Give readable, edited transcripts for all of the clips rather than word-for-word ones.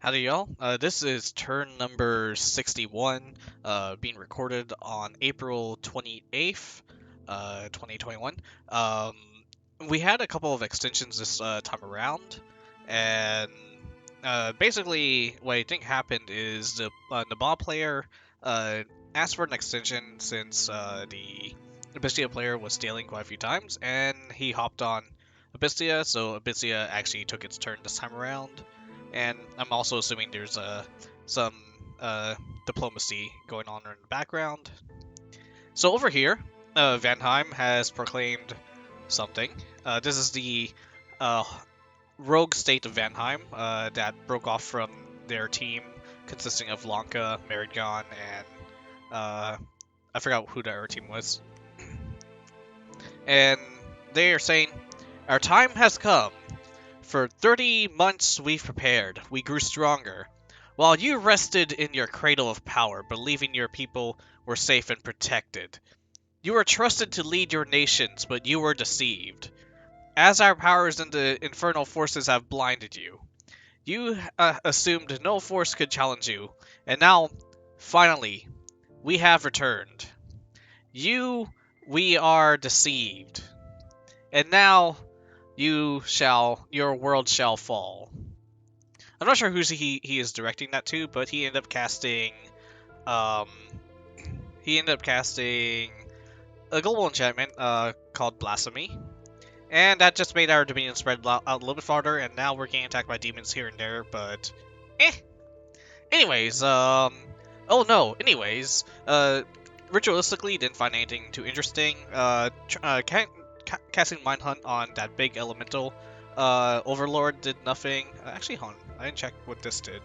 Howdy y'all, this is turn number 61, being recorded on April 28th, 2021. We had a couple of extensions this time around, and basically what I think happened is the ball player asked for an extension since the Abysia player was stealing quite a few times, and he hopped on Abysia, so Abysia actually took its turn this time around. And I'm also assuming there's some diplomacy going on in the background. So over here, Vanheim has proclaimed something. This is the uh, rogue state of Vanheim that broke off from their team consisting of Lanka, Marignon, and I forgot who the other team was. And they are saying, "Our time has come. For 30 months we've prepared, we grew stronger. While you rested in your cradle of power, believing your people were safe and protected. You were trusted to lead your nations, but you were deceived. As our powers and the infernal forces have blinded you, you assumed no force could challenge you, and now, finally, we have returned. We are deceived. And now, your world shall fall." I'm not sure who he is directing that to, but he ended up casting um a global enchantment called Blasphemy, and that just made our dominion spread out a little bit farther, and now we're getting attacked by demons here and there, but anyways, oh no, anyways, ritualistically didn't find anything too interesting. Casting Mindhunt on that big elemental Overlord did nothing. Actually, hold on, I didn't check what this did.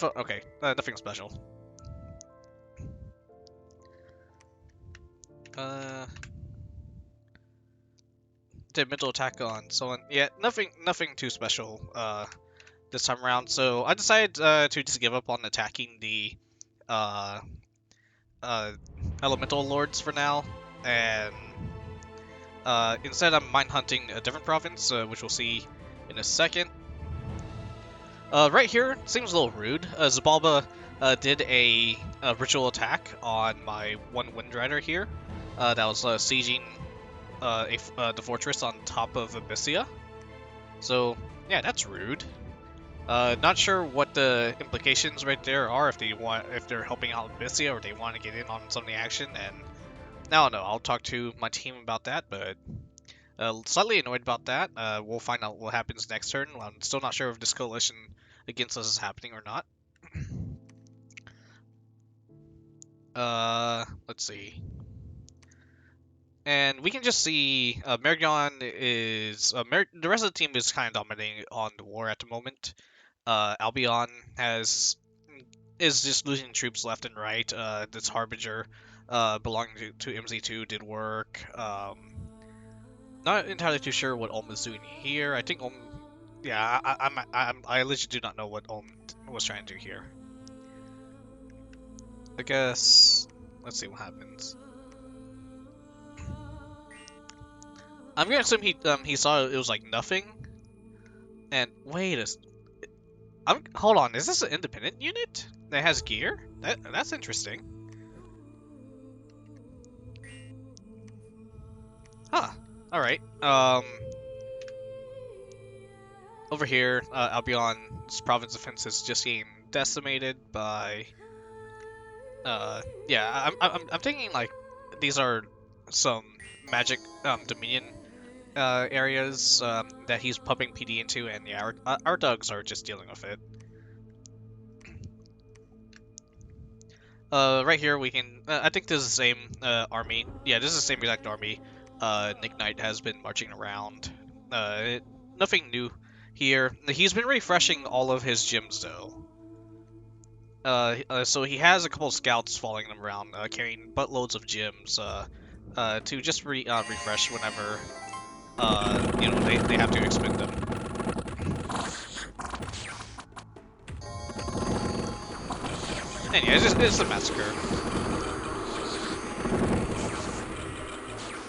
Okay, nothing special. Did mental attack on someone. Yeah, nothing too special this time around. So I decided to just give up on attacking the uh, elemental lords for now, and instead I'm mind hunting a different province, which we'll see in a second. Right here seems a little rude. Zabalba did a ritual attack on my one Windrider here. That was sieging the fortress on top of Abysia. So yeah, that's rude. Not sure what the implications right there are, if they're helping out Abysia or they want to get in on some of the action. And I don't know. I'll talk to my team about that, but slightly annoyed about that. We'll find out what happens next turn. I'm still not sure if this coalition against us is happening or not. Let's see. And we can just see Marignon is the rest of the team is kind of dominating on the war at the moment. Albion is just losing troops left and right. This Harbinger belonging to MZ2 did work. Not entirely too sure what Ulm is doing here. I think Ulm, yeah, I literally do not know what Ulm was trying to do here. I guess let's see what happens. I'm gonna assume he saw it was like nothing. And wait hold on, is this an independent unit that has gear? That's interesting. Huh. All right. Over here, Albion's province defense is just getting decimated by. Yeah, I'm thinking like these are some magic dominion areas that he's pumping PD into, and yeah, our dogs are just dealing with it. Right here we can. I think this is the same army. Yeah, this is the same exact army. Nick Knight has been marching around. Nothing new here. He's been refreshing all of his gyms though. So he has a couple of scouts following him around, carrying buttloads of gyms to just refresh whenever you know they have to expend them. And yeah, it's a massacre.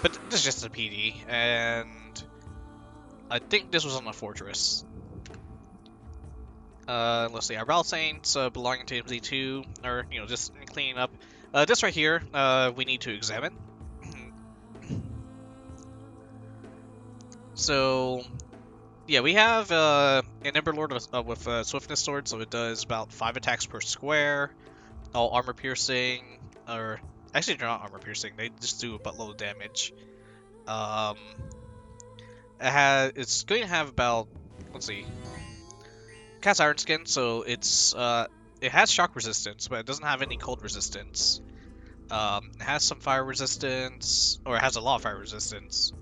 But this is just a PD, and I think this was on a fortress. Let's see, our Battle Saints belonging to MZ2, or, you know, just cleaning up. This right here, we need to examine. So, yeah, we have an Ember Lord with Swiftness Sword, so it does about 5 attacks per square, all armor piercing, or actually they're not armor piercing, they just do a buttload of damage. It's going to have about, let's see, Cast Iron Skin, so it has shock resistance, but it doesn't have any cold resistance. It has some fire resistance, or it has a lot of fire resistance.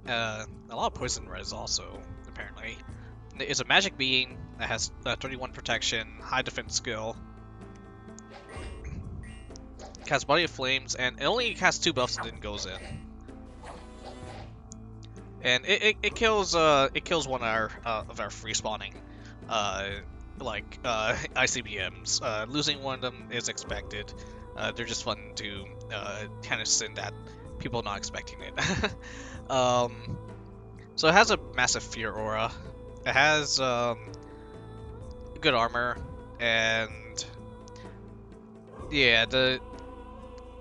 A lot of poison res also, apparently. It's a magic being that has 31 protection, high defense skill. Casts Body of Flames, and it only casts 2 buffs and then goes in. And it kills one of our free spawning ICBMs. Losing one of them is expected. They're just fun to kind of send at people not expecting it. So it has a massive fear aura. It has good armor, and yeah,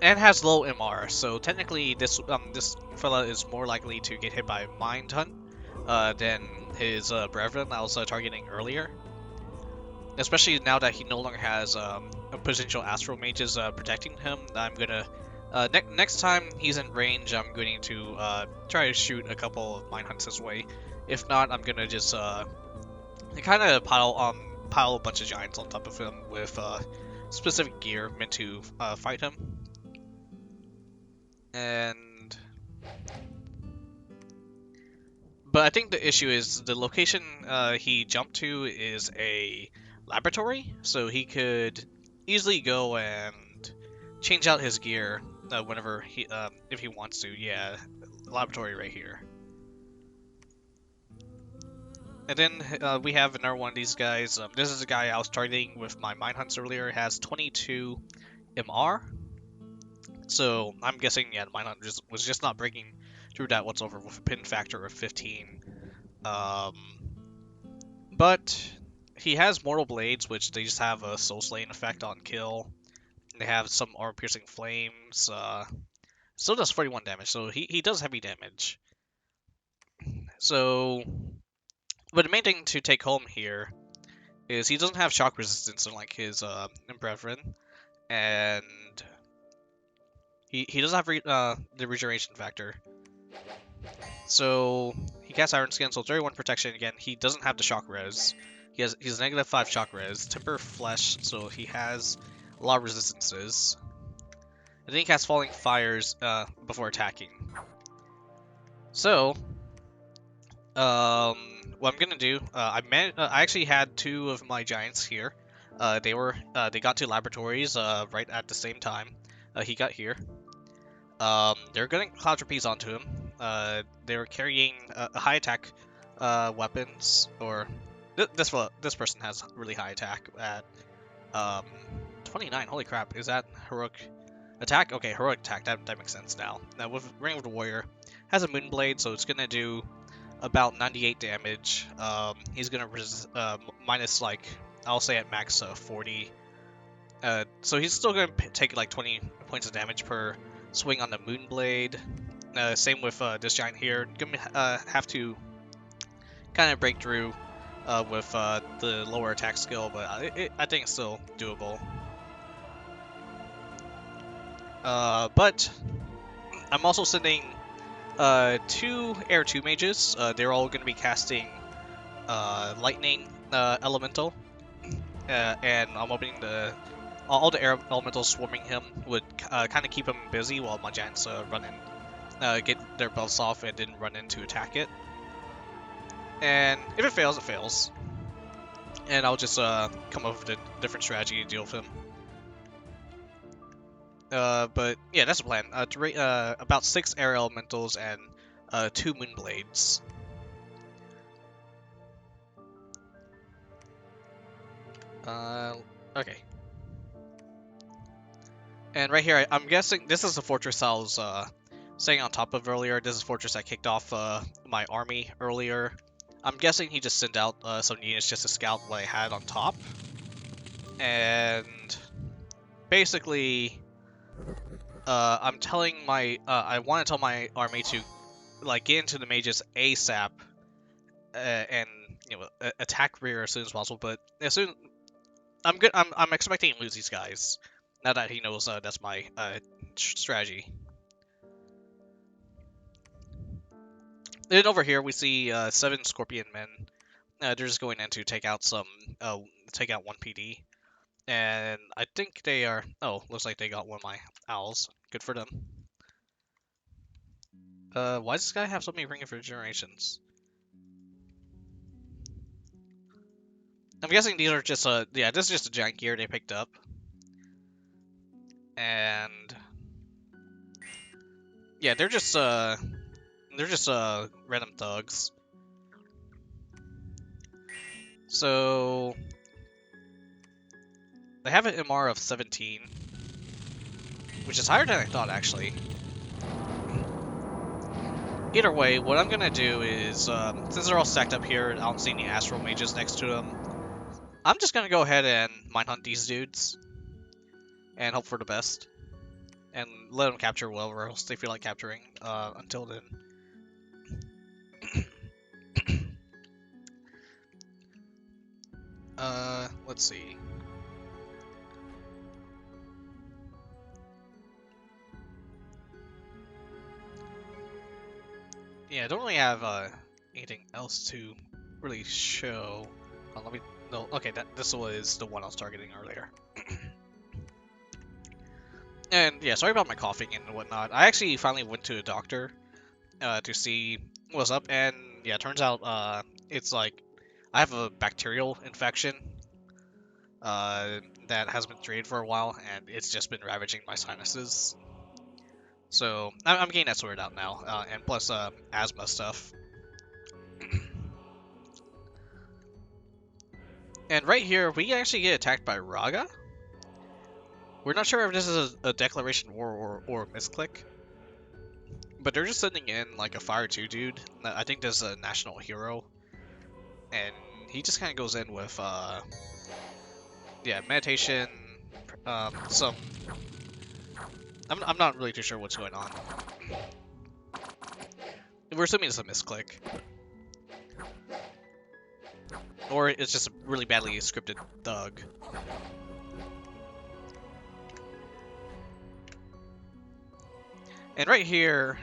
and has low MR. So technically, this fella is more likely to get hit by Mind Hunt than his Brethren I was targeting earlier. Especially now that he no longer has a potential Astral Mages protecting him. I'm gonna next time he's in range, I'm going to try to shoot a couple of Mind Hunts his way. If not, I'm gonna just kind of pile a bunch of Giants on top of him with specific gear meant to fight him. But I think the issue is the location he jumped to is a laboratory, so he could easily go and change out his gear whenever he, if he wants to. Yeah, laboratory right here. And then we have another one of these guys. This is a guy I was targeting with my Mind Hunts earlier. It has 22 MR. So I'm guessing, yeah, the Mind Hunt was just not breaking through that whatsoever with a pin factor of 15. But he has Mortal Blades, which they just have a Soul Slaying effect on kill. They have some armor piercing flames. Still does 41 damage, so he does heavy damage. So, but the main thing to take home here is he doesn't have shock resistance unlike his brethren, and he doesn't have the regeneration factor. So he casts Iron Skin, so 31 protection again. He doesn't have the shock res. He's -5 shock res. Temper Flesh, so he has a lot of resistances. And then he casts Falling Fires before attacking. So, what I'm gonna do, I actually had 2 of my Giants here. They got to laboratories right at the same time he got here. They're getting Cloud Trapeze onto him. They were carrying high attack weapons, or this person has really high attack at 29. Holy crap! Is that heroic attack? Okay, heroic attack. That makes sense now. Now with Ring of the Warrior, has a Moonblade, so it's gonna do about 98 damage. He's gonna minus, like, I'll say at max 40. So he's still gonna take like 20 points of damage per swing on the Moonblade. Same with this giant here. Gonna have to kind of break through with the lower attack skill, but I think it's still doable. But I'm also sending 2 Air 2 mages. They're all going to be casting Lightning Elemental, and I'm hoping all the air elementals swarming him would kind of keep him busy while my giants run in, get their buffs off, and then run in to attack it. And if it fails, it fails. And I'll just come up with a different strategy to deal with him. But yeah, that's the plan. About 6 air elementals and 2 moonblades. Okay. And right here, I'm guessing this is the fortress I was saying on top of earlier. This is the fortress that kicked off my army earlier. I'm guessing he just sent out some units just to scout what I had on top. And basically, I'm telling my, I want to tell my army to, like, get into the mages ASAP, and, you know, attack rear as soon as possible, but as soon, I'm expecting to lose these guys, now that he knows, that's my, strategy. Then over here, we see, 7 Scorpion men. They're just going in to take out some, take out 1 PD. And I think they are... Oh, looks like they got one of my owls. Good for them. Why does this guy have so many ring of regenerations? I'm guessing these are just yeah, this is just a giant gear they picked up. And yeah, they're just random thugs. So they have an MR of 17, which is higher than I thought, actually. Either way, what I'm gonna do is, since they're all stacked up here, I don't see any astral mages next to them, I'm just gonna go ahead and mine hunt these dudes and hope for the best, and let them capture whatever else they feel like capturing. Until then, let's see. Yeah, I don't really have anything else to really show. Let me. No, okay, this was the one I was targeting earlier. And yeah, sorry about my coughing and whatnot. I actually finally went to a doctor to see what's up, and yeah, turns out it's like I have a bacterial infection that has been treated for a while, and it's just been ravaging my sinuses. So I'm getting that sorted out now, and plus asthma stuff. And right here, we actually get attacked by Raga. We're not sure if this is a declaration of war or a misclick, but they're just sending in like a Fire 2 dude. I think there's a national hero, and he just kind of goes in with yeah, meditation, some. I'm not really too sure what's going on. We're assuming it's a misclick, or it's just a really badly scripted thug. And right here,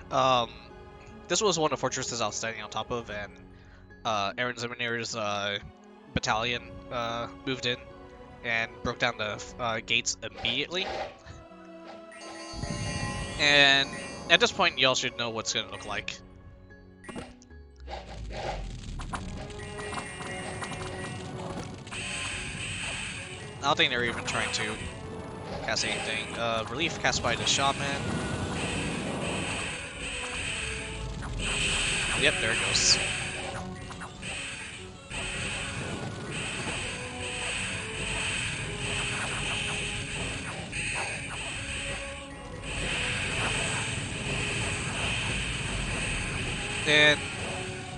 this was one of the fortresses I was standing on top of, and Aaron Zeminir's battalion moved in and broke down the gates immediately. And at this point, y'all should know what's gonna look like. I don't think they're even trying to cast anything. Relief cast by the shaman. Yep, there it goes. And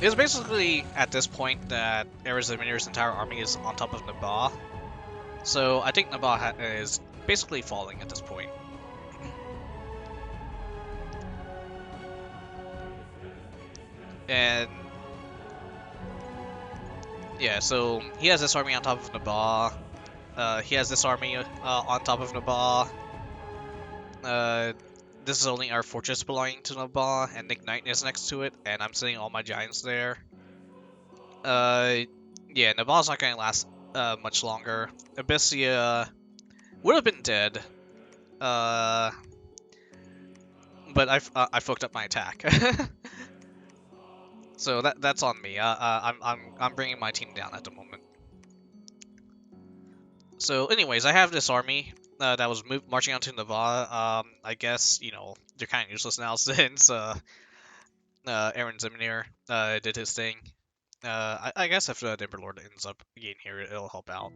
it's basically at this point that Arizamir's entire army is on top of Nabah. So I think Nabah is basically falling at this point. And yeah, so he has this army on top of Nabah. He has this army on top of Nabah. This is only our fortress belonging to Nabah, and Nick Knight is next to it, and I'm sending all my giants there. Yeah, Nabah's not going to last much longer. Abysia would have been dead, but I fucked up my attack. So that's on me. I'm bringing my team down at the moment. So, anyways, I have this army that was marching on to Nabah. I guess, you know, they're kind of useless now since Aaron Zeminir did his thing. I guess if the Ember Lord ends up getting here, it'll help out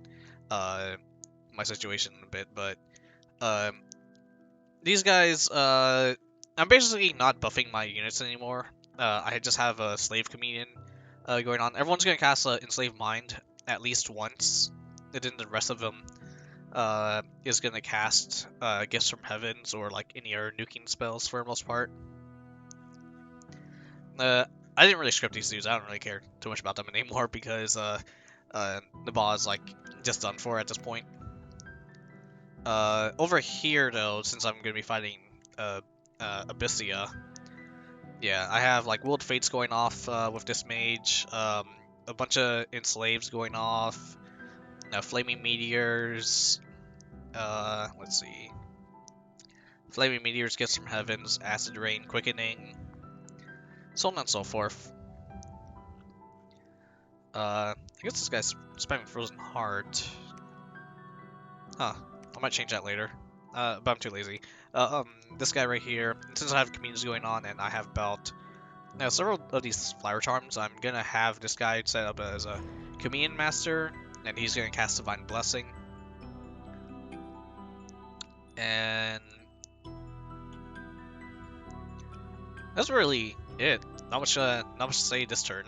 my situation a bit. But these guys, I'm basically not buffing my units anymore. I just have a slave comedian going on. Everyone's gonna cast Enslaved Mind at least once, and then the rest of them is gonna cast Gifts from Heavens or like any other nuking spells for the most part. I didn't really script these dudes. I don't really care too much about them anymore because the ball is like just done for at this point. Over here though, since I'm gonna be fighting Abysia, yeah, I have like World Fates going off with this mage, a bunch of Enslaves going off, Flaming Meteors, let's see, Flaming Meteors, Gifts from Heavens, Acid Rain, Quickening, so on and so forth. I guess this guy's spamming Frozen Heart. Huh, I might change that later, but I'm too lazy. This guy right here, since I have communities going on and I have about several of these flower charms, I'm gonna have this guy set up as a Communion Master, and he's gonna cast Divine Blessing. And that's really it. Not much to say this turn.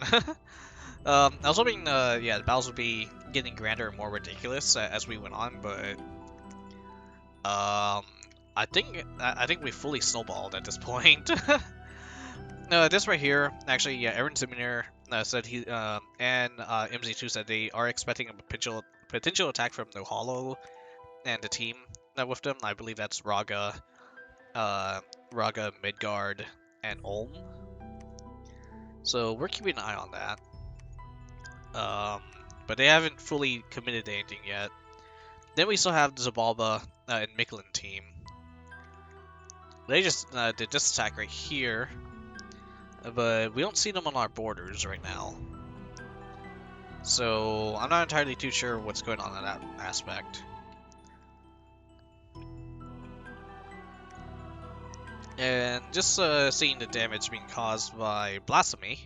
I was hoping, yeah, the battles would be getting grander and more ridiculous as we went on, but I think we fully snowballed at this point. This right here, actually, yeah, Aaron Ziminer said he and MZ2 said they are expecting a potential attack from No Hollow and the team with them. I believe that's Raga, Midgard, and Ulm. So we're keeping an eye on that. But they haven't fully committed to anything yet. Then we still have the Zabalba and Micklin team. They just did this attack right here, but we don't see them on our borders right now. So I'm not entirely too sure what's going on in that aspect. And just seeing the damage being caused by Blasphemy.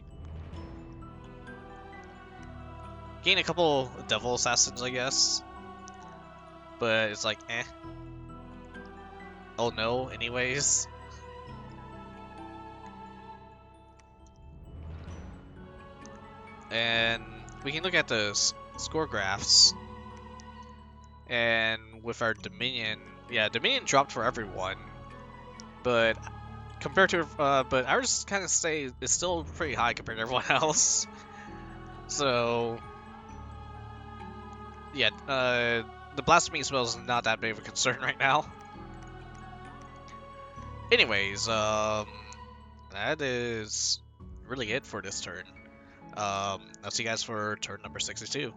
Gain a couple Devil Assassins, I guess. But it's like, eh. Oh no, anyways. And we can look at the score graphs. And with our Dominion, yeah, Dominion dropped for everyone. But compared to, but ours kind of is still pretty high compared to everyone else. So, yeah, the Blasphemy spell is not that big of a concern right now. Anyways, that is really it for this turn. I'll see you guys for turn number 62.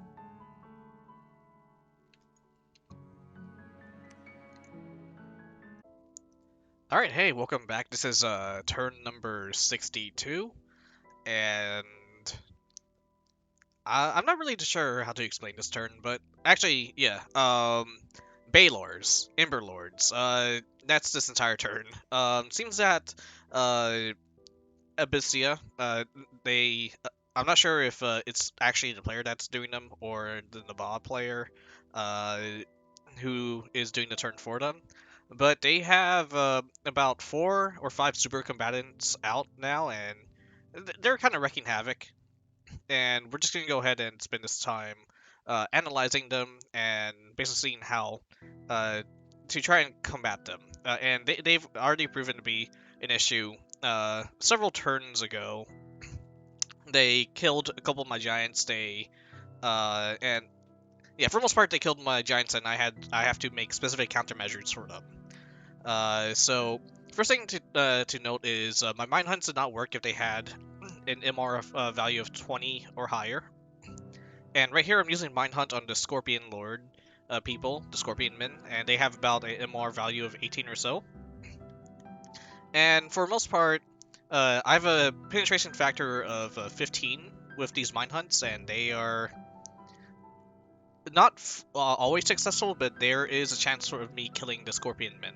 Alright, hey, welcome back. This is turn number 62, and I'm not really sure how to explain this turn, but actually, yeah, Balors, Ember Lords, that's this entire turn. Seems that, Abysia, I'm not sure if, it's actually the player that's doing them, or the Nabab player, who is doing the turn for them. But they have, about 4 or 5 super combatants out now, and they're kind of wreaking havoc. And we're just going to go ahead and spend this time analyzing them and basically seeing how to try and combat them. And they've already proven to be an issue. Several turns ago, they killed a couple of my giants. And yeah, for the most part, they killed my giants, and I have to make specific countermeasures for them. So first thing to note is my mine hunts did not work if they had an MR value of 20 or higher. And right here I'm using Mine Hunt on the Scorpion Lord people, the ScorpiorMen, and they have about a MR value of 18 or so. And for the most part, I have a penetration factor of 15 with these Mine Hunts, and they are not always successful, but there is a chance of me killing the ScorpiorMen.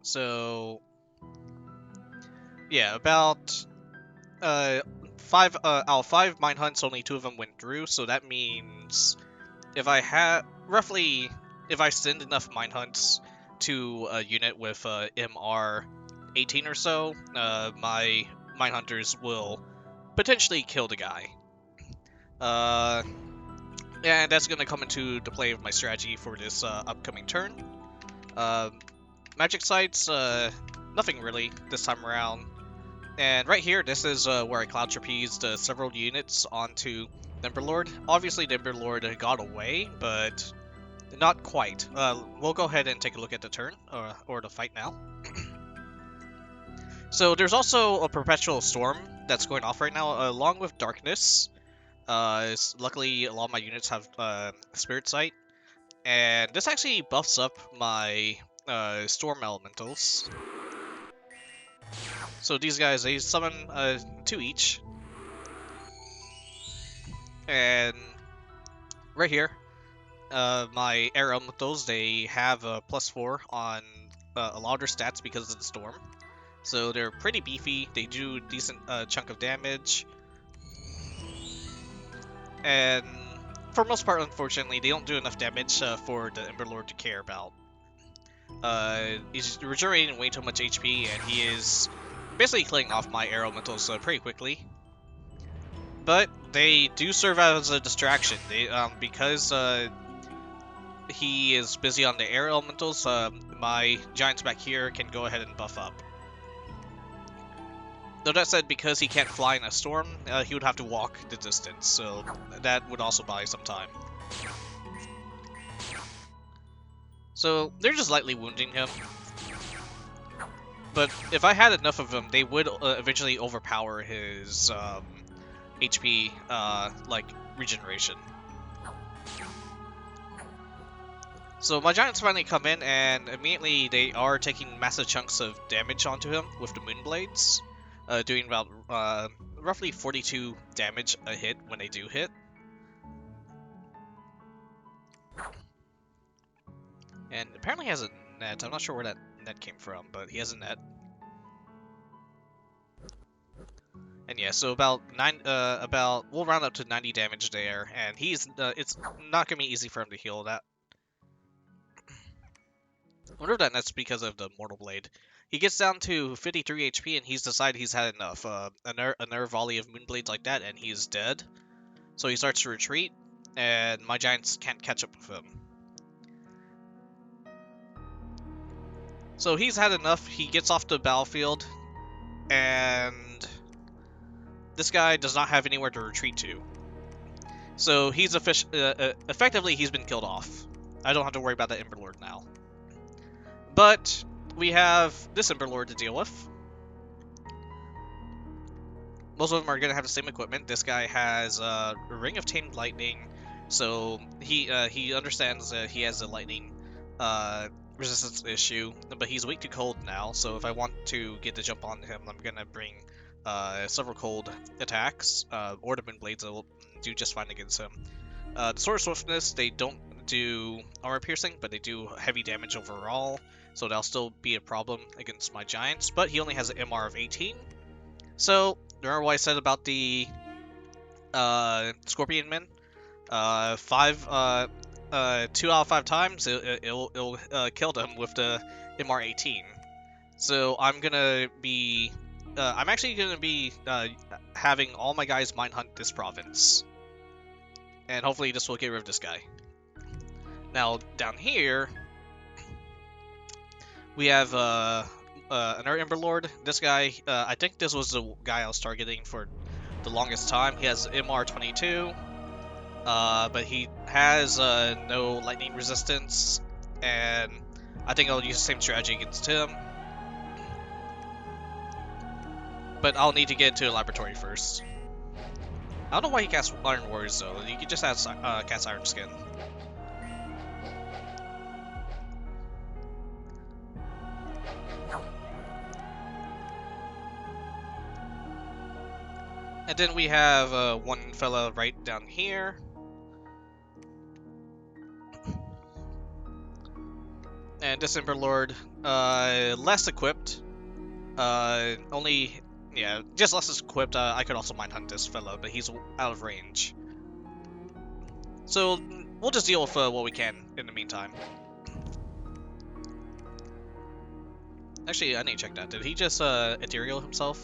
So yeah, about 5 out of 5 mine hunts, only 2 of them went through. So that means if I have roughly, if I send enough mine hunts to a unit with MR 18 or so, my mine hunters will potentially kill the guy. And that's going to come into the play of my strategy for this upcoming turn. Magic sites, nothing really this time around. And right here, this is where I cloud trapezed several units onto the Emberlord. Obviously, the Emberlord got away, but not quite. We'll go ahead and take a look at the turn, or the fight now. So there's also a Perpetual Storm that's going off right now, along with Darkness. Luckily, a lot of my units have Spirit Sight, and this actually buffs up my Storm Elementals. So these guys, they summon 2 each. And right here, my Air Elementals, they have a +4 on a lot of their stats because of the Storm. So they're pretty beefy, they do a decent chunk of damage. And for most part, unfortunately, they don't do enough damage for the Emberlord to care about. He's regenerating way too much HP, and he is basically killing off my Air Elementals pretty quickly. But they do serve as a distraction. Because he is busy on the Air Elementals, my Giants back here can go ahead and buff up. Though that said, because he can't fly in a storm, he would have to walk the distance, so that would also buy some time. So they're just lightly wounding him. But if I had enough of them, they would eventually overpower his HP, like regeneration. So my Giants finally come in, and immediately they are taking massive chunks of damage onto him with the Moonblades. Doing about roughly 42 damage a hit when they do hit. And apparently he has a net. I'm not sure where that net came from, but he has a net. And yeah, so about we'll round up to 90 damage there, and he's it's not gonna be easy for him to heal that. I wonder if that's because of the Mortal Blade. He gets down to 53 HP, and he's decided he's had enough. Another volley of Moonblades like that, and he's dead. So he starts to retreat, and my Giants can't catch up with him. So he's had enough. He gets off the battlefield, and this guy does not have anywhere to retreat to. So he's effectively he's been killed off. I don't have to worry about that Emberlord now. But we have this Emberlord to deal with. Most of them are going to have the same equipment. This guy has a Ring of Tamed Lightning, so he understands that he has a lightning resistance issue, but he's weak to cold now, so if I want to get the jump on him, I'm going to bring several cold attacks, or the Moonblades will do just fine against him. The Sword of Swiftness, they don't do armor piercing, but they do heavy damage overall, so that'll still be a problem against my Giants, but he only has an MR of 18. So, remember what I said about the Scorpion Men? 2 out of 5 times, it'll kill them with the MR 18. So I'm gonna be, I'm actually gonna be having all my guys mine hunt this province, and hopefully this will get rid of this guy. Now down here, we have another Emberlord. This guy, I think this was the guy I was targeting for the longest time. He has MR 22. But he has no lightning resistance, and I think I'll use the same strategy against him. But I'll need to get into the laboratory first. I don't know why he casts Iron Warriors though. You could just cast Iron Skin. And then we have one fella right down here. And this Emberlord, less equipped, just less equipped. I could also mine hunt this fellow, but he's out of range. So we'll just deal with what we can in the meantime. Actually, I need to check that. Did he just ethereal himself?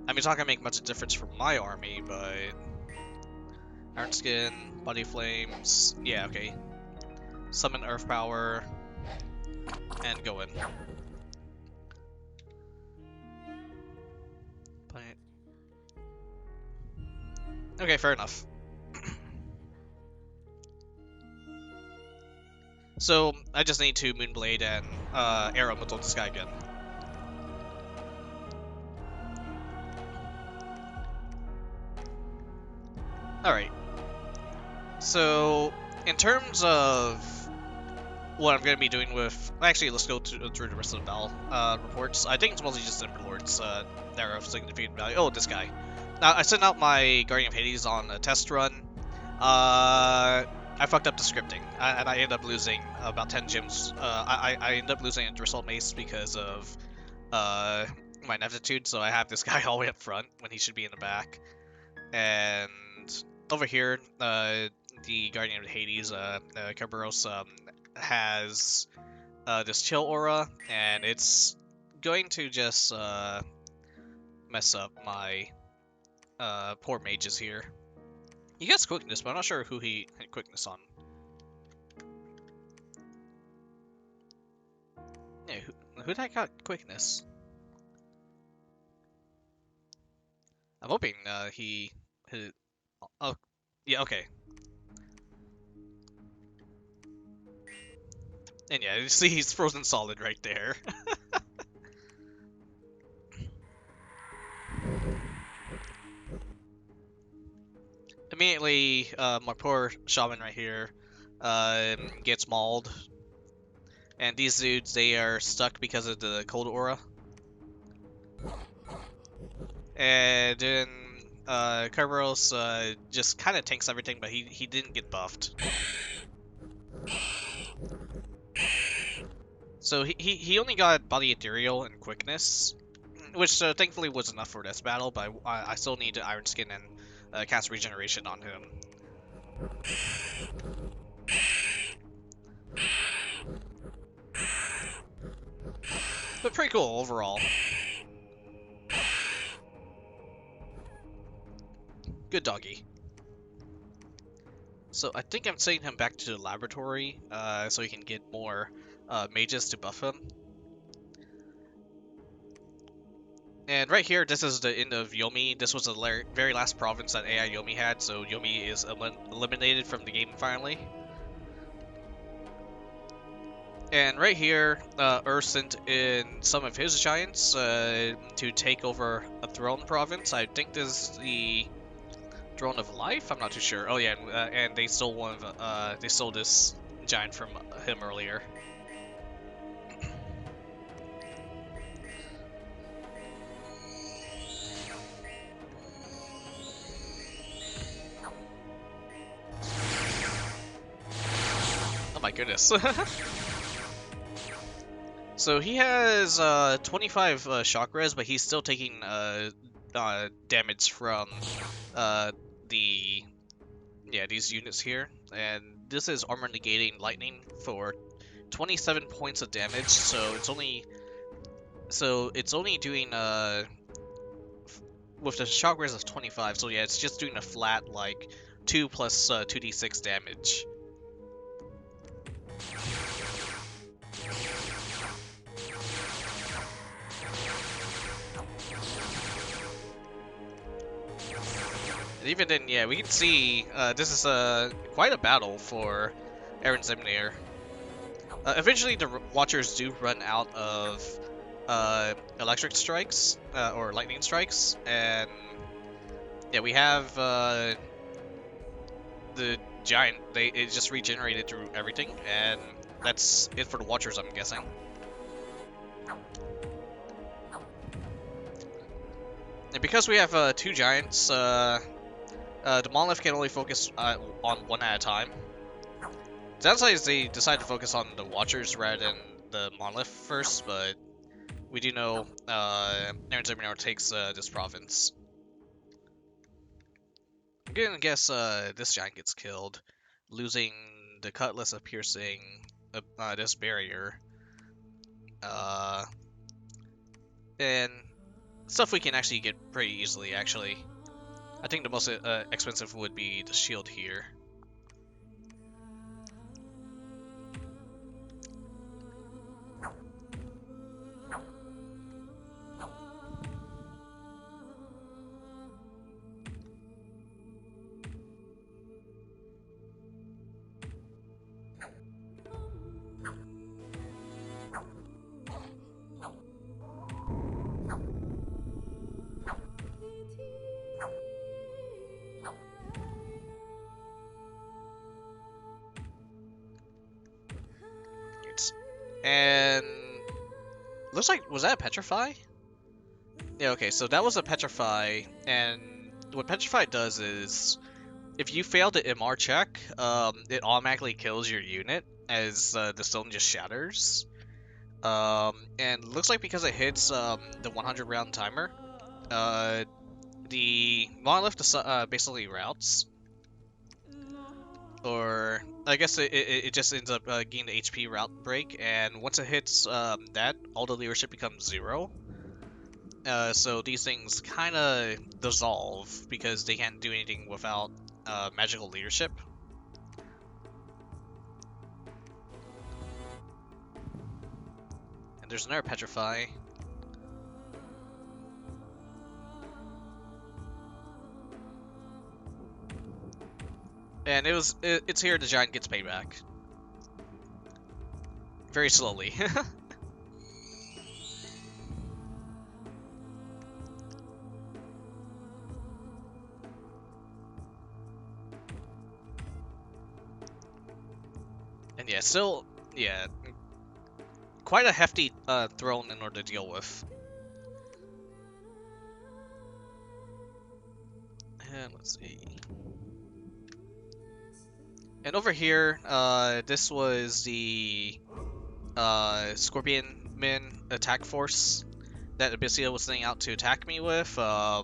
I mean, it's not gonna make much difference for my army, but Iron Skin, Body Flames, yeah, okay. Summon Earth Power, and go in. Okay, fair enough. So, I just need to Moonblade and Arrow Mental this guy again. Alright. So, in terms of what I'm going to be doing with... Actually, let's go through the rest of the battle reports. I think it's mostly just Emperor Lords that are of significant value. Oh, this guy. Now, I sent out my Guardian of Hades on a test run. I fucked up the scripting, and I ended up losing about 10 gems. I ended up losing a Drisol Mace because of my ineptitude, so I have this guy all the way up front when he should be in the back. And over here, the Guardian of Hades, Kerberos, has this chill aura, and it's going to just mess up my poor mages here. He gets quickness, but I'm not sure who he had quickness on. Yeah, who that got quickness? I'm hoping he... Oh, yeah, okay. And yeah, you see he's frozen solid right there. Immediately, my poor shaman right here gets mauled. And these dudes, they are stuck because of the cold aura. And then Kerberos just kind of tanks everything, but he didn't get buffed. So he only got Body Ethereal and Quickness, which thankfully was enough for this battle, but I still need Iron Skin and cast Regeneration on him. But pretty cool overall. Good doggy. So I think I'm sending him back to the laboratory so he can get more mages to buff him. And right here, this is the end of Yomi. This was the very last province that AI Yomi had, so Yomi is eliminated from the game finally. And right here, Ur sent in some of his giants to take over a throne province. I think this is the Throne of Life? I'm not too sure. Oh yeah, and they stole one of they stole this giant from him earlier. Oh my goodness. So he has 25 shock res, but he's still taking damage from these units here. And this is armor negating lightning for 27 points of damage. So it's only doing with the shock res of 25. So yeah, it's just doing a flat like 2 plus 2d6 damage. And even then, yeah, we can see this is quite a battle for Aaron Zemnier. Eventually, the Watchers do run out of electric strikes or lightning strikes, and yeah, we have the giant. It just regenerated through everything, and that's it for the Watchers, I'm guessing. And because we have 2 giants, the Monolith can only focus on one at a time. Downside is they decide to focus on the Watchers rather than the Monolith first, but we do know Aaron Zemnier takes this province. I'm gonna guess this giant gets killed, losing the Cutlass of Piercing, this barrier, and stuff we can actually get pretty easily, actually. I think the most expensive would be the shield here. And looks like, was that a petrify? Yeah, okay, so that was a petrify, and what petrify does is if you fail the MR check, it automatically kills your unit as the stone just shatters. And looks like because it hits the 100 round timer, the monolith basically routes, or I guess it just ends up getting the HP route break, and once it hits that, all the leadership becomes 0. So these things kind of dissolve because they can't do anything without magical leadership. And there's another petrify. And it's here the giant gets paid back. Very slowly. And yeah, still, yeah, quite a hefty throne in order to deal with. And let's see. And over here, this was the ScorpionMen attack force that Abysia was sending out to attack me with. I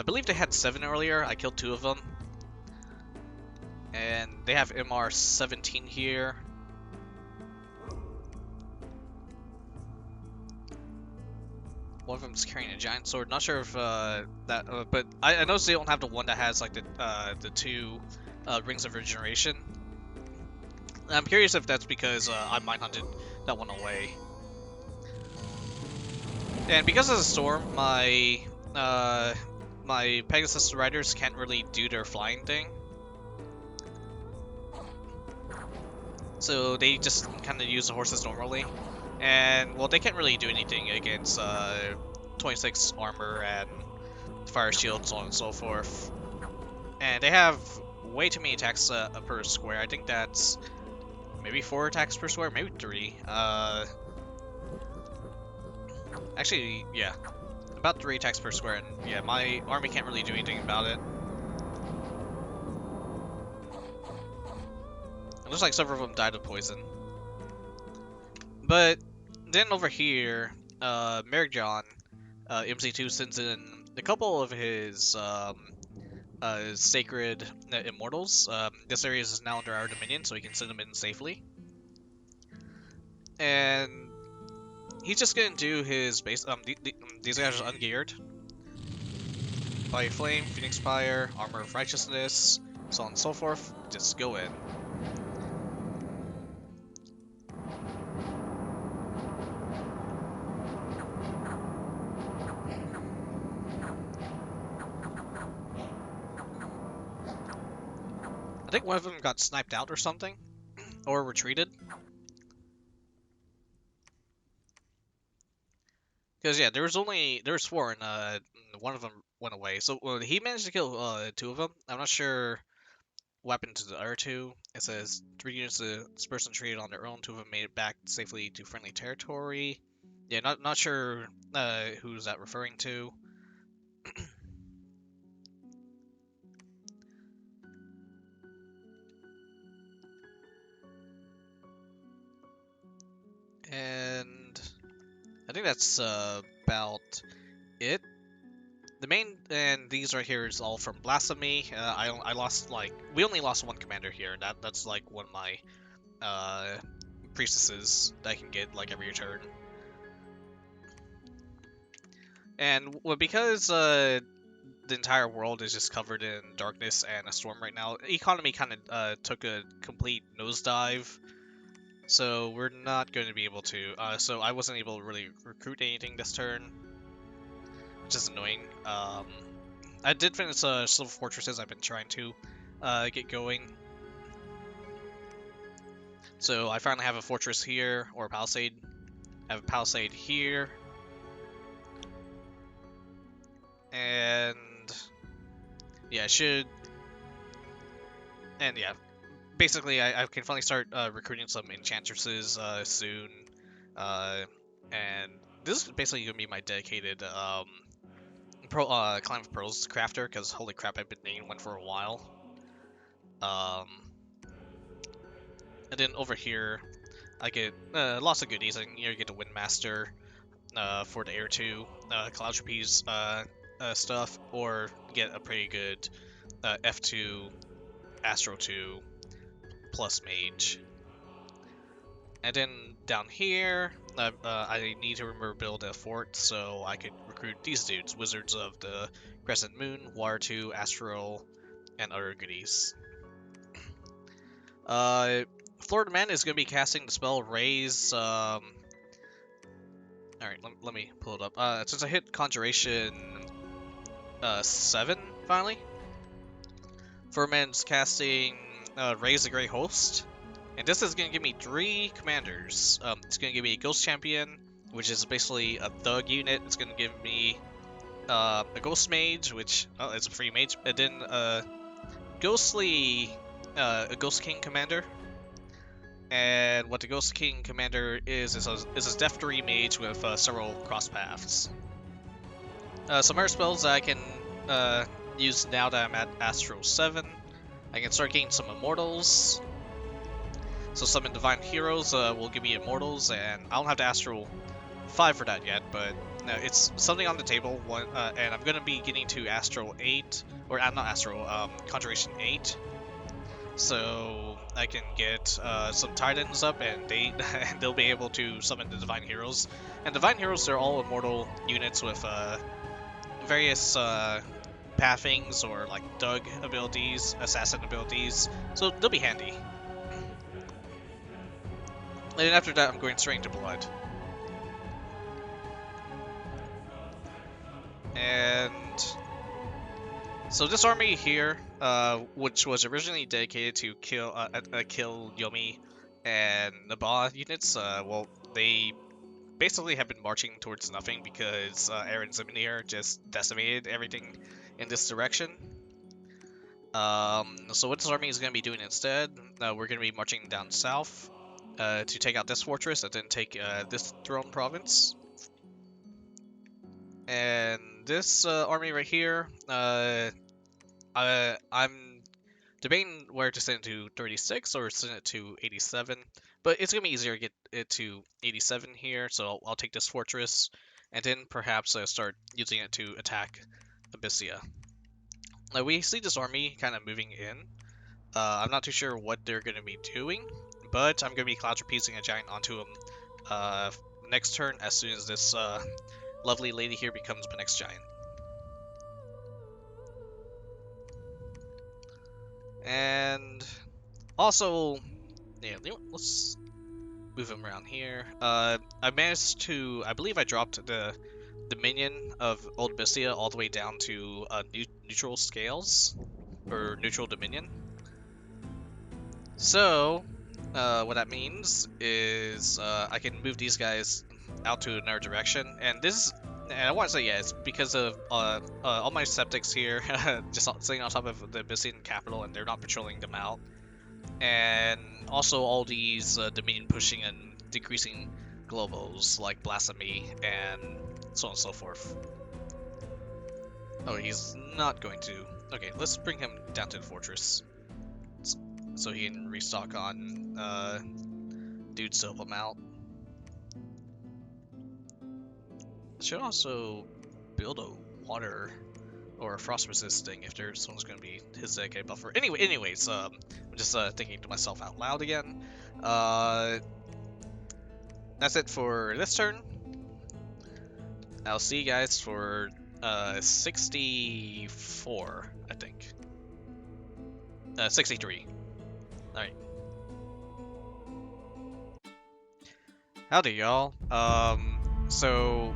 believe they had 7 earlier. I killed 2 of them. And they have MR17 here. One of them's carrying a giant sword. Not sure if but I noticed they don't have the one that has like the 2 rings of regeneration. I'm curious if that's because I mind hunted that one away. And because of the storm, my Pegasus riders can't really do their flying thing. So they just kind of use the horses normally. And, well, they can't really do anything against 26 armor and fire shield, so on and so forth. And they have way too many attacks per square. I think that's maybe 4 attacks per square, maybe 3. Actually, yeah, about 3 attacks per square. And yeah, my army can't really do anything about it. It looks like several of them died of poison. But then over here, Marignon, MC2 sends in a couple of his sacred immortals. This area is now under our dominion, so he can send them in safely. And he's just gonna do his base. These guys are ungeared. Fire Flame, Phoenix Pyre, Armor of Righteousness, so on and so forth. Just go in. I think one of them got sniped out or something, or retreated. Because yeah, there was 4 and one of them went away. So he managed to kill 2 of them. I'm not sure what happened to the other 2. It says 3 units of this person treated on their own. 2 of them made it back safely to friendly territory. Yeah, not sure who's that referring to. And I think that's about it. The main, and these right here is all from Blasphemy. I lost, like, we only lost 1 commander here. That's like one of my priestesses that I can get like every turn. And well, because the entire world is just covered in darkness and a storm right now, economy kind of took a complete nosedive. So we're not going to be able to. So I wasn't able to really recruit anything this turn, which is annoying. I did finish Silver Fortresses. I've been trying to get going. So I finally have a fortress here, or a palisade. I have a palisade here. And yeah, basically I can finally start recruiting some enchantresses soon. And this is basically gonna be my dedicated Climb of Pearls crafter, because holy crap, I've been needing one for a while. And then over here, I get lots of goodies. I can either get a Windmaster for the Air 2 Cloud Trapeze stuff, or get a pretty good F2 Astro 2 plus Mage. And then down here, I need to remember build a fort so I could recruit these dudes, Wizards of the Crescent Moon, Water 2, Astral, and other goodies. FloridaMen is going to be casting the spell Raise. Alright, let me pull it up. Since I hit Conjuration 7, finally, FloridaMen's casting Raise the Grey Host. And this is going to give me 3 commanders. It's going to give me a Ghost Champion, which is basically a Thug unit. It's going to give me a Ghost Mage, which it's a free mage, and then a Ghost King Commander. And what the Ghost King Commander is a Death 3 mage with several cross paths. Some other spells that I can use now that I'm at Astro 7. I can start getting some Immortals. So summon Divine Heroes will give me Immortals, and I don't have to Astral 5 for that yet, but it's something on the table. And I'm going to be getting to Astral 8, or not Astral, Conjuration 8. So I can get some Titans up, and they'll be able to summon the Divine Heroes. And Divine Heroes are all immortal units with various pathings or like Dug abilities, Assassin abilities, so they'll be handy. And then after that, I'm going straight into Blood. And so this army here, which was originally dedicated to kill Yomi and Naba units, well, they basically have been marching towards nothing because Aaron Zimnir just decimated everything in this direction. So what this army is going to be doing instead, we're going to be marching down south to take out this fortress and then take this throne province. And this army right here, I'm debating where to send it to 36 or send it to 87, but it's going to be easier to get it to 87 here, so I'll take this fortress, and then perhaps start using it to attack Abysia. Now we see this army kind of moving in. I'm not too sure what they're going to be doing, but I'm going to be Cloud Trapezing a giant onto them next turn as soon as this lovely lady here becomes my next giant. And also, yeah, let's move him around here. I managed to, I believe I dropped the Dominion of Old Abysia all the way down to neutral scales, or neutral Dominion. So, what that means is I can move these guys out to another direction, and this, and I want to say, yeah, it's because of all my septics here just sitting on top of the Abyssian capital, and they're not patrolling them out, and also all these Dominion pushing and decreasing globals like Blasphemy and so on and so forth. Oh, he's not going to. Okay, let's bring him down to the fortress so he can restock on dudes to help him out. Should also build a water or a frost resisting if there's someone's going to be his AK buffer. Anyways, I'm just thinking to myself out loud again. That's it for this turn. I'll see you guys for 64, I think. 63. Alright. Howdy, y'all. So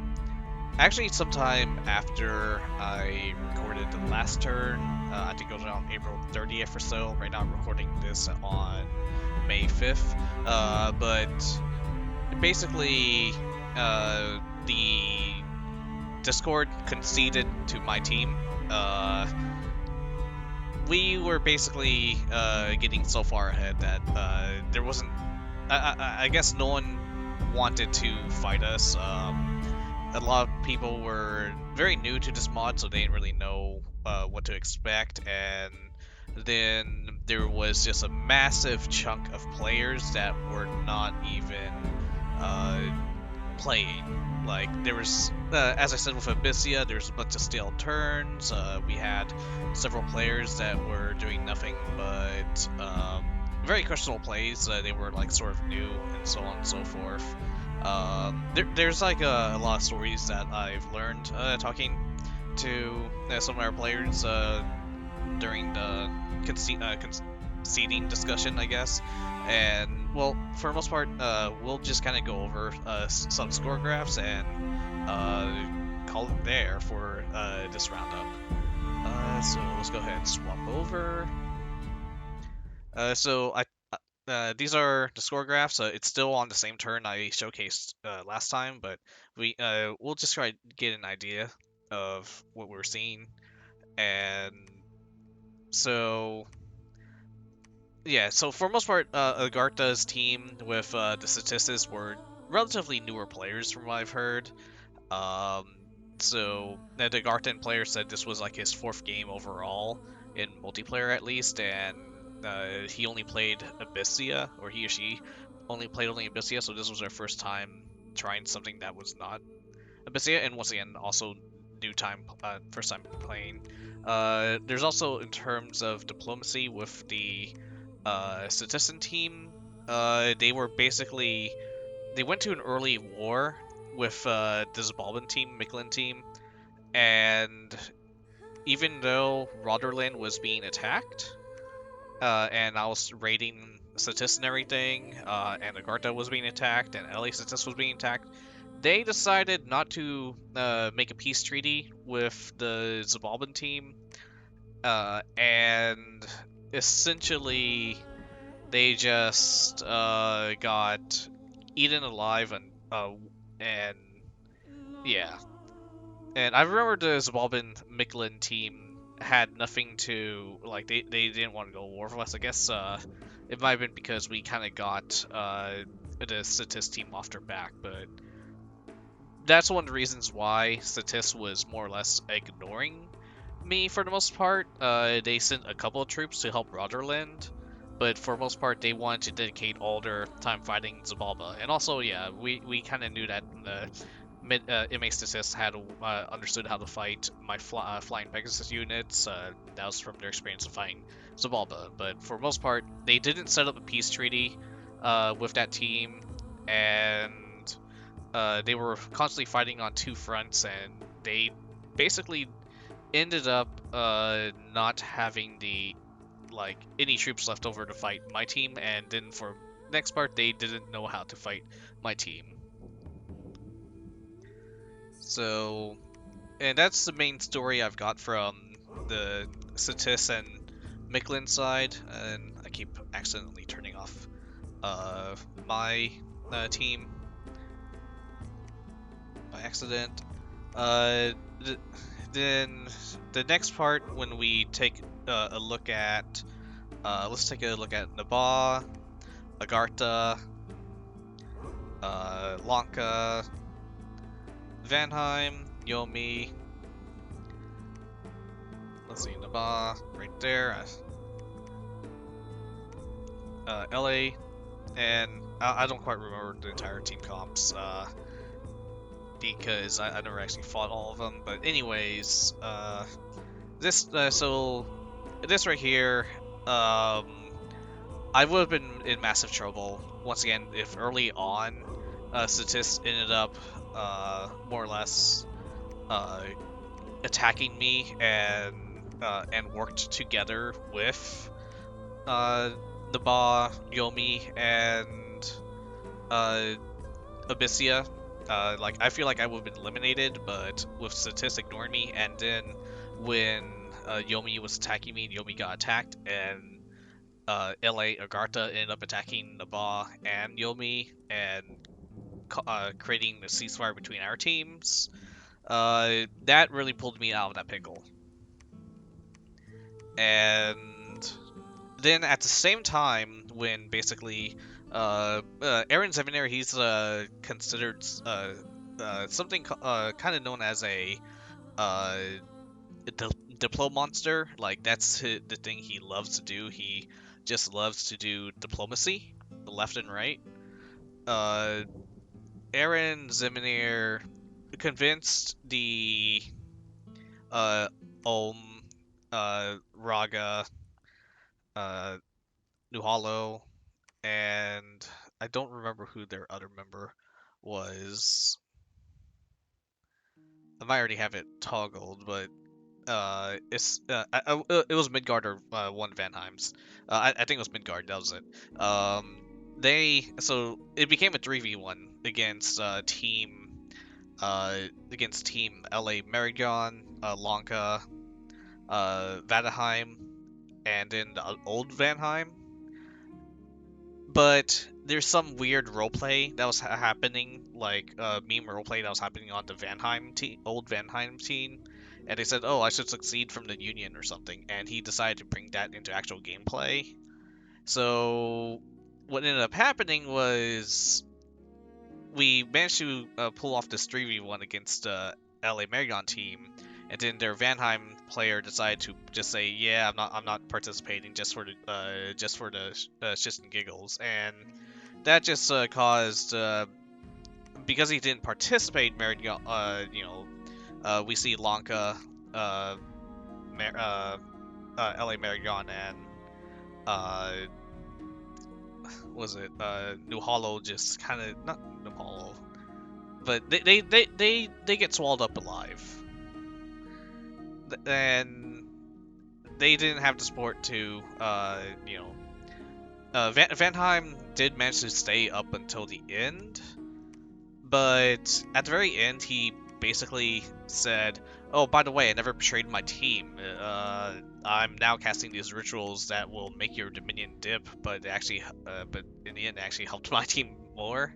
actually, sometime after I recorded the last turn, I think it was around April 30th or so. Right now, I'm recording this on May 5th. But basically, the Discord conceded to my team. We were basically getting so far ahead that there wasn't. I guess no one wanted to fight us. A lot of people were very new to this mod, so they didn't really know what to expect, and then there was just a massive chunk of players that were not even playing. Like, there was, as I said with Abysia, there's a bunch of stale turns. We had several players that were doing nothing but very questionable plays. They were like sort of new and so on and so forth. There's like a lot of stories that I've learned talking to some of our players during the conceding discussion, I guess. And, well, for the most part, we'll just kind of go over some score graphs and call it there for this roundup. So let's go ahead and swap over. These are the score graphs. It's still on the same turn I showcased last time, but we'll just try to get an idea of what we're seeing. And so, yeah, so for the most part, Agartha's team with the statistics were relatively newer players from what I've heard. So the Agarthan player said this was like his 4th game overall in multiplayer at least, and he only played Abysia, or he or she only played Abysia, so this was their first time trying something that was not Abysia, and once again, also first time playing. There's also, in terms of diplomacy with the Statistician team, they went to an early war with the Zabalban team, MacLeod team, and even though Roderland was being attacked, and I was raiding Statist and everything, and Agartha was being attacked, and LA Statist was being attacked, they decided not to make a peace treaty with the Zabalban team, and essentially they just got eaten alive, and yeah. And I remember the Zabalban MacLeod team had nothing to, like, they didn't want to go to war with us. I guess it might have been because we kind of got the Statist team off their back, but that's one of the reasons why Statist was more or less ignoring me for the most part. They sent a couple of troops to help Roderland, but for the most part, they wanted to dedicate all their time fighting Zabalba. And also, yeah, we kind of knew that the MA Statist had understood how to fight my flying Pegasus units. That was from their experience of fighting Zabalba. But for the most part, they didn't set up a peace treaty with that team, and they were constantly fighting on 2 fronts, and they basically ended up not having any troops left over to fight my team, and then for next part they didn't know how to fight my team. So, and that's the main story I've got from the Statist and MacLeod side, and I keep accidentally turning off my team by accident. Then the next part, when we take a look at, let's take a look at Nabah, Agartha, Lanka, Vanheim, Yomi. Let's see, Nabah right there. LA, and I don't quite remember the entire team comps. Because I never actually fought all of them. But anyways, this right here, I would have been in massive trouble once again if early on, Statist ended up more or less attacking me and worked together with Naba, Yomi, and uh, Abysia. Like I feel like I would have been eliminated, but with Statis ignoring me, and then when Yomi was attacking me, Yomi got attacked, and LA Agartha ended up attacking Naba and Yomi, and creating a ceasefire between our teams. That really pulled me out of that pickle. And then at the same time, when basically Aaron Zevenir, he's considered something kind of known as a uh, diplo monster. Like that's the thing he loves to do. He just loves to do diplomacy, left and right. Uh, Aaron Zevenir convinced the uh, Om, Raga, uh, Nuhalo, and I don't remember who their other member was. I might already have it toggled, but it was Midgard or one Vanheims. I think it was Midgard. That was it. So it became a 3v1 against team LA Marignon, Lanka, Vanheim, and then the old Vanheim. But there's some weird roleplay that was happening, like meme roleplay that was happening on the old Vanheim team, and they said, "Oh, I should succeed from the Union or something," and he decided to bring that into actual gameplay. So what ended up happening was we managed to pull off this 3v1 against LA Marigon team, and then their Vanheim player decided to just say, "Yeah, I'm not participating just for the shits and giggles," and that just caused because he didn't participate. Marigon, we see Lanka, LA Marigon, and uh, was it New Hollow just kind of not New Hollow, but they get swallowed up alive, and they didn't have the support to Vanheim did manage to stay up until the end, but at the very end he basically said, "Oh, by the way, I never betrayed my team. I'm now casting these rituals that will make your Dominion dip, but in the end, it actually helped my team more."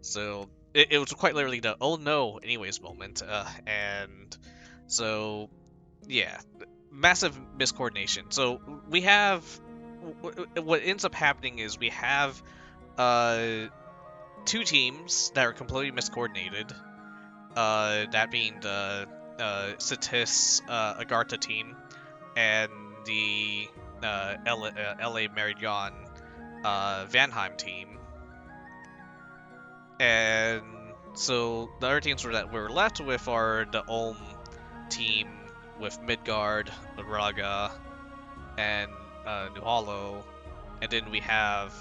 So it was quite literally the "oh no" anyways moment, and so yeah, massive miscoordination. So we have what ends up happening is we have two teams that are completely miscoordinated. That being the Satis Agartha team and the LA Marignon Vanheim team. And so the other teams that we're left with are the Ulm team with Midgard, Raga, and New Hollow, and then we have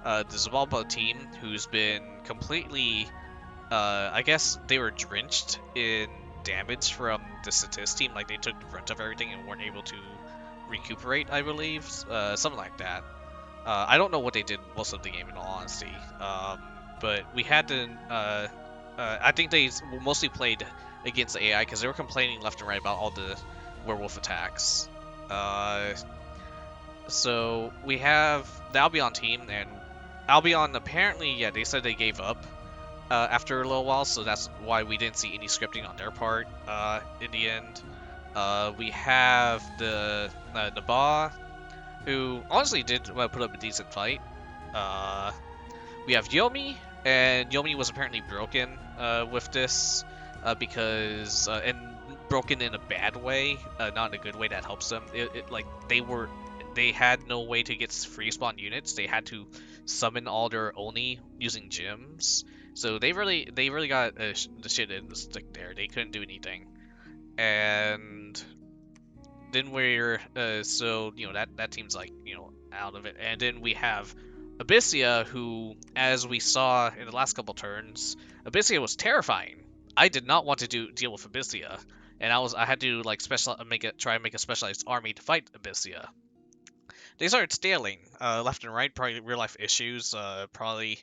the Zabalpa team, who's been completely, I guess they were drenched in damage from the Satis team, like they took the brunt of everything and weren't able to recuperate, I believe, something like that. I don't know what they did most of the game, in all honesty, but we had to, I think they mostly played against the AI because they were complaining left and right about all the werewolf attacks. So we have the Albion team, and Albion apparently, yeah, they said they gave up after a little while, so that's why we didn't see any scripting on their part in the end. We have the Naba, who honestly did put up a decent fight. We have Yomi, and Yomi was apparently broken with this because and broken in a bad way, not in a good way that helps them. Like they had no way to get free spawn units. They had to summon all their Oni using gems. So they really got the shit in the stick there. They couldn't do anything. And then we're so that team's like out of it. And then we have Abysia, who, as we saw in the last couple turns, Abysia was terrifying. I did not want to deal with Abysia, and I had to like try and make a specialized army to fight Abysia. They started staling left and right, probably real life issues, probably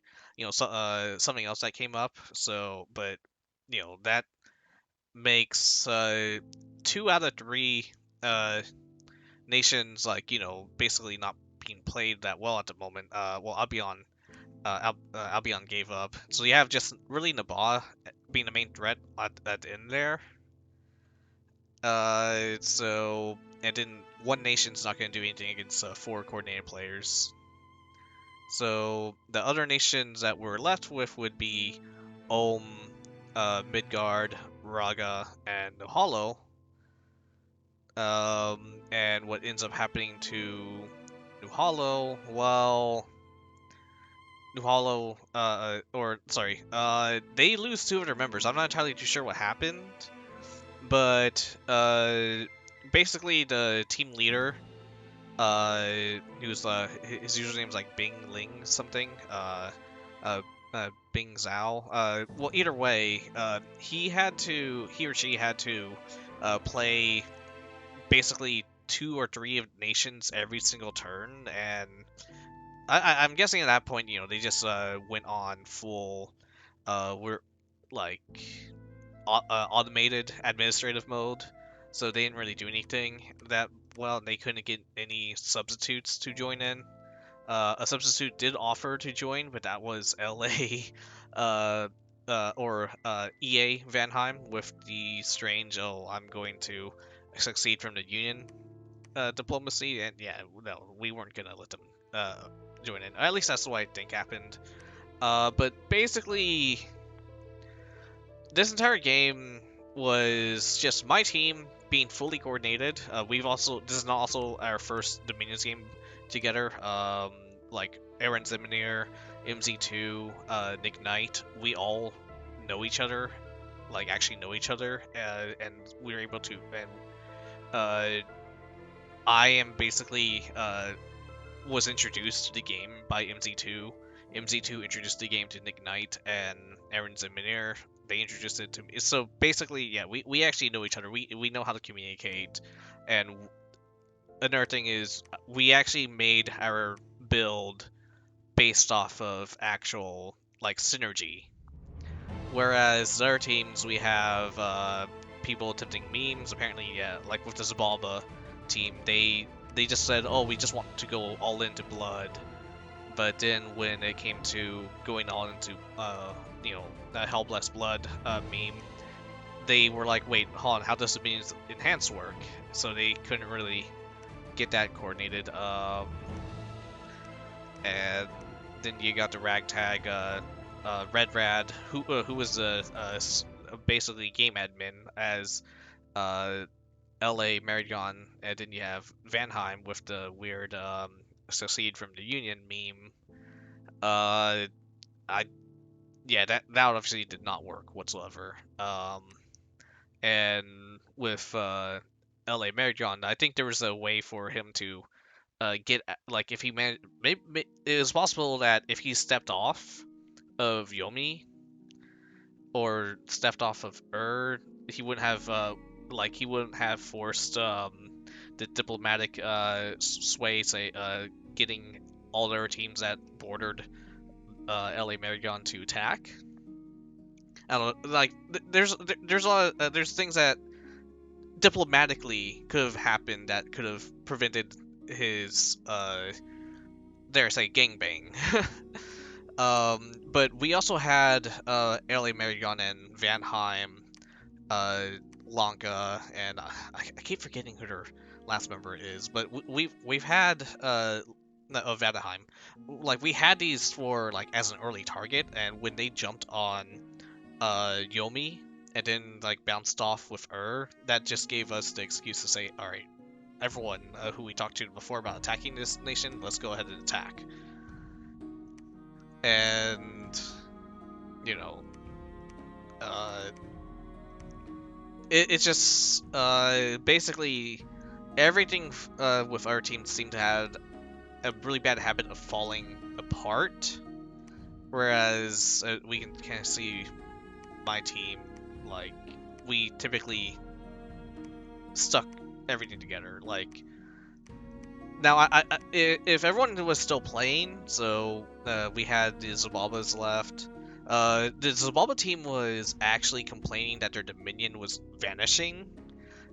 something else that came up. So, but that makes 2 out of 3 uh, nations like basically not being played that well at the moment. Well, Albion gave up, so you have just really Nabaa being the main threat at the end there. So and then one nation's not going to do anything against 4 coordinated players. So the other nations that we're left with would be Ulm, Midgard, Raga, and Hollow. And what ends up happening to New Hollow? Well, New Hollow, they lose 2 of their members. I'm not entirely too sure what happened, but basically the team leader, who's his username's like Bing Ling something, uh, Bing Zhao. Well, either way, he or she had to play basically 2 or 3 of nations every single turn, and I'm guessing at that point, they just went on full, we're like automated administrative mode, so they didn't really do anything that well. They couldn't get any substitutes to join in. A substitute did offer to join, but that was LA, or EA Vanheim with the strange, "Oh, I'm going to succeed from the Union" diplomacy, and yeah, no, we weren't gonna let them join in. At least that's what I think happened. But basically, this entire game was just my team being fully coordinated. This is not also our first Dominions game together. Like Aaron Zimnir, MZ2, Nick Knight, we all know each other, like actually know each other, and we were able to. And I am basically was introduced to the game by MZ2. MZ2 introduced the game to Nick Knight and Aaron Zimnir. They introduced it to me. So basically, yeah, we actually know each other. We know how to communicate. And another thing is, we actually made our build based off of actual like synergy. Whereas other teams, we have people attempting memes. Apparently, yeah, like with the Zabalba team, they just said, "Oh, we just want to go all into blood." But then when it came to going all into that Hell Blessed Blood meme, they were like, "Wait, hold on, how does the memes enhance work?" So they couldn't really get that coordinated. And then you got the ragtag Red Rad, who was basically game admin as LA Marignon, and then you have Vanheim with the weird secede from the Union meme. I yeah, that obviously did not work whatsoever. And with LA Marignon, I think there was a way for him to get like if he managed. Maybe it was possible that if he stepped off of Yomi or stepped off of Ur, he wouldn't have forced the diplomatic sway, say getting all their teams that bordered LA Marigon to attack. I don't know, like there's a lot of, there's things that diplomatically could have happened that could have prevented his dare I say gangbang. But we also had LA Marigon and Vanheim, Lanka, and I keep forgetting who their last member is, but we've had Vanheim. Like we had these for like as an early target, and when they jumped on Yomi and then like bounced off with that just gave us the excuse to say, all right, everyone who we talked to before about attacking this nation, let's go ahead and attack. And it's just basically everything with our team seemed to have a really bad habit of falling apart, whereas we can kind of see my team like we typically stuck everything together. Like now, if everyone was still playing, so we had the Zabalbas left. The Zabalba team was actually complaining that their Dominion was vanishing.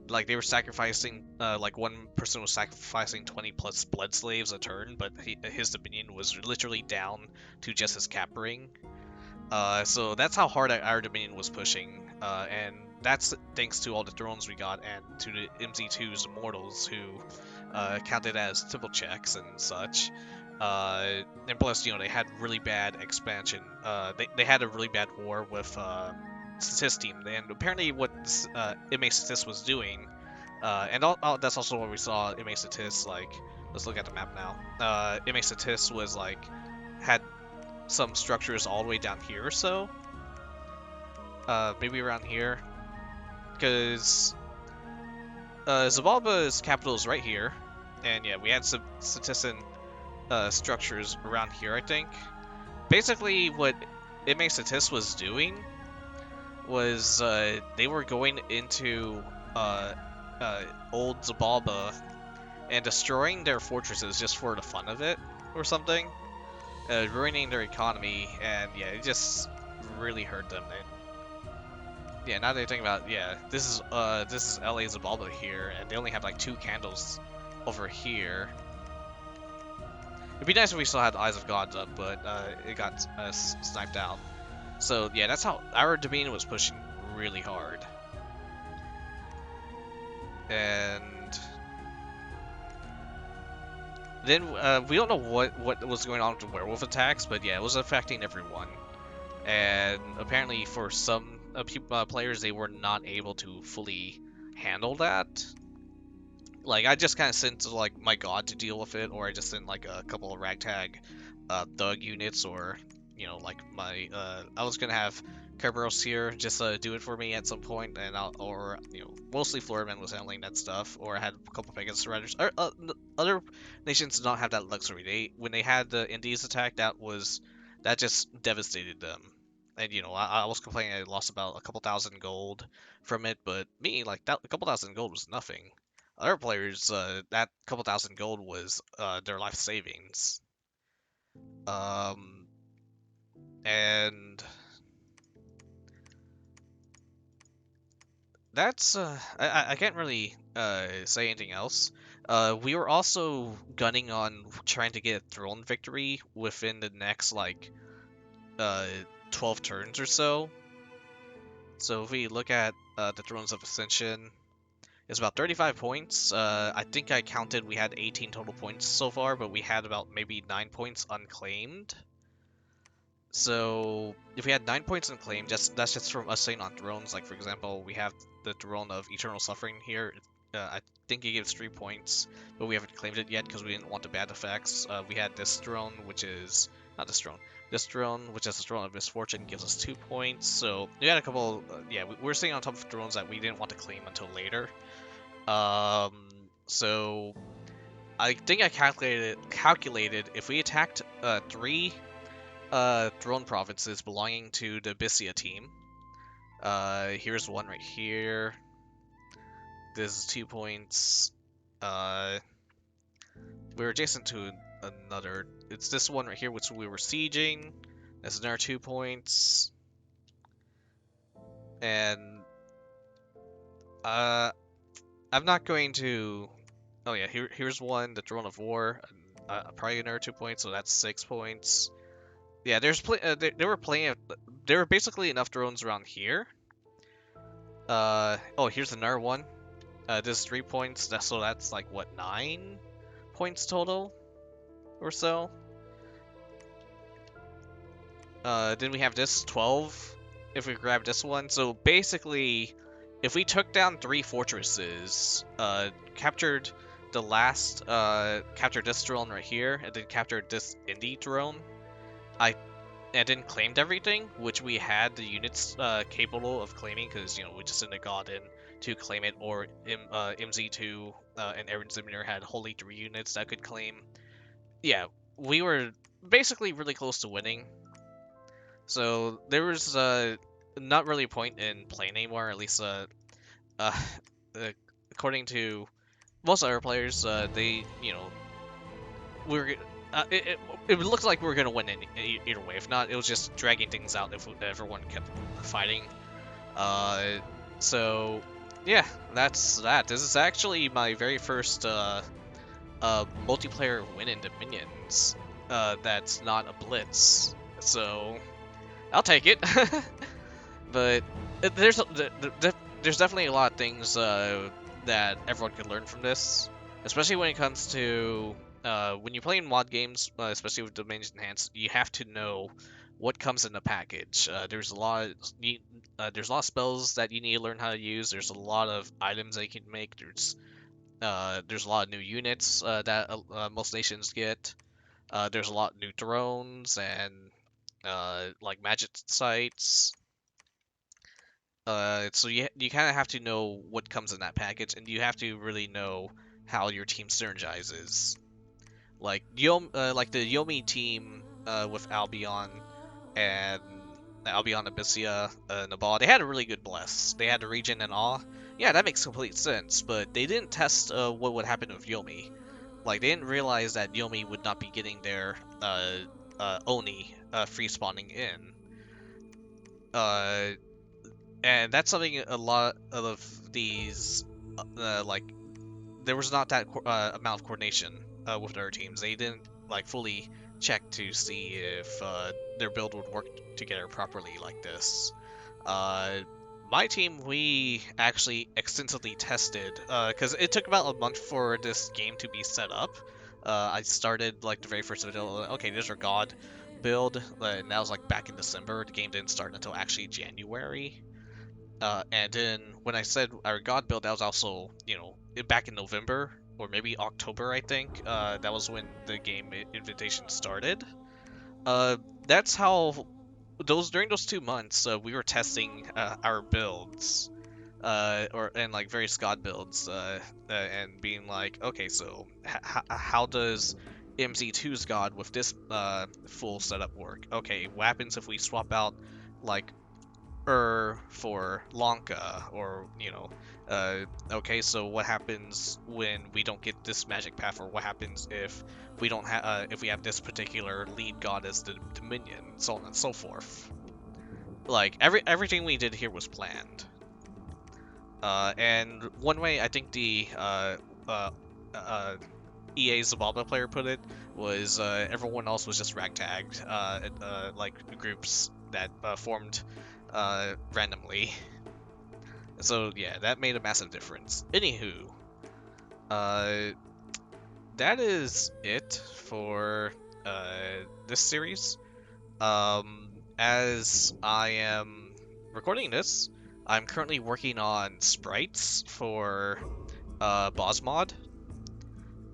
Like they were sacrificing, like one person was sacrificing 20 plus blood slaves a turn, but his Dominion was literally down to just his cap ring. So that's how hard our Dominion was pushing, and that's thanks to all the drones we got and to the MZ2's Immortals who counted as temple checks and such. And plus, they had really bad expansion. They had a really bad war with Statist team, and apparently what MA Statist was doing, and that's also what we saw MA Statist, like, let's look at the map now. MA Statist was like, had some structures all the way down here or so. Maybe around here. Because Zabalba's capital is right here. And yeah, we had some Statisten structures around here, I think. Basically, what MA Statist was doing was they were going into old Zabalba and destroying their fortresses just for the fun of it or something. Ruining their economy, and yeah, it just really hurt them. And yeah, now that I think about it, yeah, this is LA Zabalba here, and they only have like 2 candles over here. It'd be nice if we still had Eyes of Gods up, but it got sniped out. So yeah, that's how our Dominion was pushing really hard. And then we don't know what was going on with the werewolf attacks, but yeah, it was affecting everyone. And apparently for some players, they were not able to fully handle that. Like, I just kind of sent like my god to deal with it, or I just sent like a couple of ragtag thug units, or like my I was gonna have Kerberos here just do it for me at some point, and mostly FloridaMen was handling that stuff, or I had a couple of Pegasus Riders. Other nations did not have that luxury. When they had the Indies attack, that just devastated them. And I was complaining I lost about a couple thousand gold from it, but me, like, that a couple thousand gold was nothing. Other players, that couple thousand gold was their life savings. And that's I can't really say anything else. We were also gunning on trying to get a throne victory within the next like 12 turns or so. So if we look at the Thrones of Ascension, it's about 35 points. I think I counted we had 18 total points so far, but we had about maybe 9 points unclaimed. So if we had 9 points unclaimed, that's just from us sitting on thrones. Like, for example, we have the throne of Eternal Suffering here. I think it gives 3 points, but we haven't claimed it yet because we didn't want the bad effects. We had this throne, which is not this throne. This throne, which is the throne of misfortune, gives us 2 points. So we had a couple. Yeah, we're sitting on top of thrones that we didn't want to claim until later. So I think I calculated if we attacked 3 throne provinces belonging to the Abysia team. Here's one right here. This is 2 points. We're adjacent to another. It's this one right here, which we were sieging. That's another 2 points. And I'm not going to. Oh yeah, here's one. The Throne of War. Probably another 2 points, so that's 6 points. Yeah, there's there were plenty of. There were basically enough drones around here. Oh, here's another one. This is 3 points. So that's like what, 9 points total, or so. Then we have this 12. If we grab this one, so basically, if we took down 3 fortresses, captured the last, captured this drone right here, and then captured this indie drone, and then claimed everything, which we had the units capable of claiming, because we just sent a god in to claim it, or MZ2 and Aaron Zimmer had wholly 3 units that could claim. Yeah, we were basically really close to winning. So there was not really a point in playing anymore. At least uh, according to most other players, they we're it looked like we were gonna win either way. If not, it was just dragging things out if everyone kept fighting. Uh, so yeah, that's that. This is actually my very first multiplayer win in Dominions. That's not a blitz, so I'll take it. But there's definitely a lot of things that everyone could learn from this, especially when it comes to when you're playing mod games, especially with Dominions Enhanced. You have to know what comes in the package. There's a lot of spells that you need to learn how to use. There's a lot of items that you can make. There's a lot of new units that most nations get. There's a lot of new drones and like magic sites. So you kind of have to know what comes in that package, and you have to really know how your team synergizes. Like like the Yomi team with and Albion, Abysia, Nabal, they had a really good bless. They had the regen and awe. Yeah, that makes complete sense, but they didn't test what would happen with Yomi. Like, they didn't realize that Yomi would not be getting their Oni free spawning in. Uh, and that's something a lot of these, like, there was not that amount of coordination with their teams. They didn't, like, fully check to see if their build would work together properly like this. My team, we actually extensively tested, because it took about a month for this game to be set up. I started, like, the very first video, okay, this is our God build, and that was, like, back in December. The game didn't start until actually January. And then when I said our God build, that was also, back in November, or maybe October, I think. That was when the game invitation started. That's how during those 2 months, we were testing our builds, and like various god builds, and being like, okay, so how does MZ2's god with this full setup work? Okay, what happens if we swap out like for Lanka, or okay, so what happens when we don't get this magic path, or what happens if we don't have if we have this particular lead god as the Dominion, so on and so forth. Like everything we did here was planned. And one way I think the EA Zababa player put it was everyone else was just ragtagged, like groups that formed randomly. So yeah, that made a massive difference. Anywho, that is it for this series. As I am recording this, I'm currently working on sprites for Bosmod,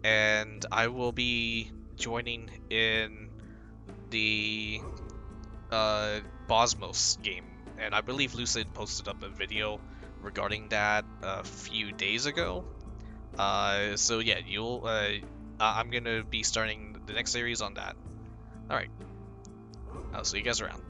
and I will be joining in the Bosmos game, and I believe Lucid posted up a video regarding that a few days ago. So yeah, I'm gonna be starting the next series on that. Alright, I'll see you guys around.